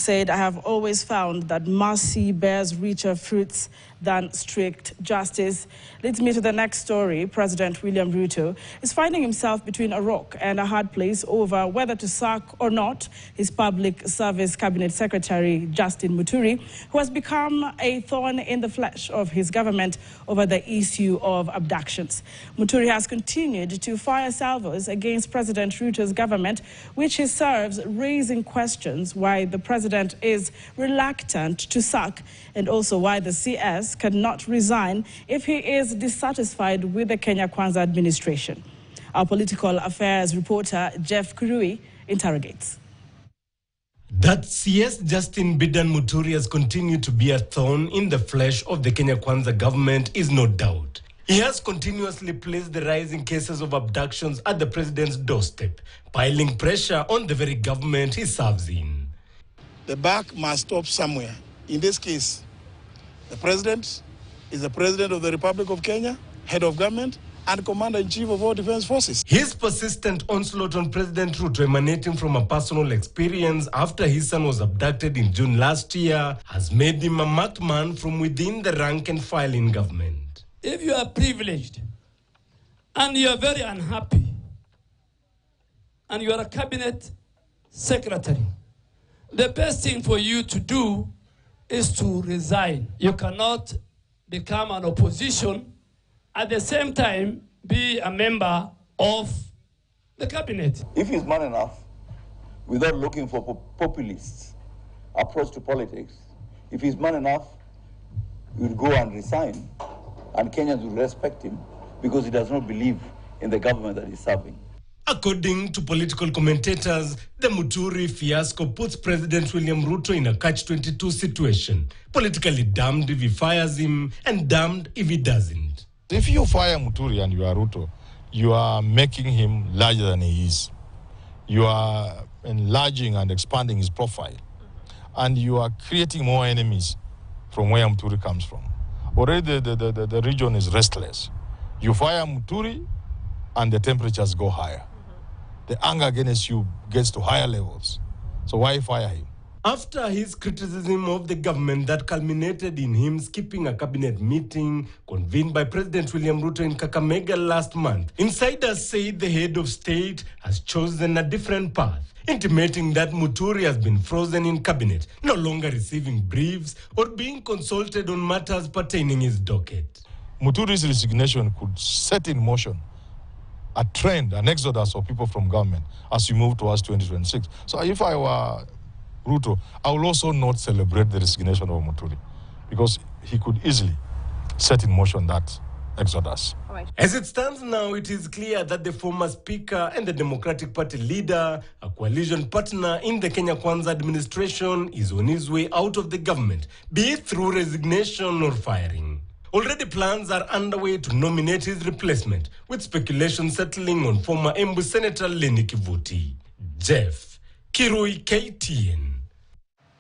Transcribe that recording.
Said, I have always found that mercy bears richer fruits than strict justice. Leads me to the next story. President William Ruto is finding himself between a rock and a hard place over whether to sack or not his public service cabinet secretary, Justin Muturi, who has become a thorn in the flesh of his government over the issue of abductions. Muturi has continued to fire salvos against President Ruto's government, which he serves, raising questions why the president is reluctant to sack and also why the CS cannot resign if he is dissatisfied with the Kenya Kwanza administration. Our political affairs reporter Jeff Kurui interrogates. That CS Justin Bidan Muturi has continued to be a thorn in the flesh of the Kenya Kwanza government is no doubt. He has continuously placed the rising cases of abductions at the president's doorstep, piling pressure on the very government he serves in. The buck must stop somewhere. In this case, the president is the president of the Republic of Kenya, head of government, and commander-in-chief of all defense forces. His persistent onslaught on President Ruto, emanating from a personal experience after his son was abducted in June last year, has made him a marked man from within the rank and file in government. If you are privileged and you are very unhappy and you are a cabinet secretary, the best thing for you to do is to resign. You cannot become an opposition at the same time be a member of the cabinet. If he's man enough, without looking for populist approach to politics, if he's man enough, he will go and resign, and Kenyans will respect him because he does not believe in the government that he's serving. According to political commentators, the Muturi fiasco puts President William Ruto in a catch-22 situation. Politically damned if he fires him and damned if he doesn't. If you fire Muturi and you are Ruto, you are making him larger than he is. You are enlarging and expanding his profile. And you are creating more enemies from where Muturi comes from. Already the region is restless. You fire Muturi and the temperatures go higher. The anger against you gets to higher levels. So why fire him? After his criticism of the government that culminated in him skipping a cabinet meeting convened by President William Ruto in Kakamega last month, insiders say the head of state has chosen a different path, intimating that Muturi has been frozen in cabinet, no longer receiving briefs or being consulted on matters pertaining his docket. Muturi's resignation could set in motion a trend, an exodus of people from government as we move towards 2026. So if I were Ruto, I will also not celebrate the resignation of Muturi because he could easily set in motion that exodus. Right. As it stands now, it is clear that the former speaker and the Democratic Party leader, a coalition partner in the Kenya Kwanza administration, is on his way out of the government, be it through resignation or firing. Already plans are underway to nominate his replacement, with speculation settling on former Embu Senator Lenny Kivuti. Jeff Kirui, KTN.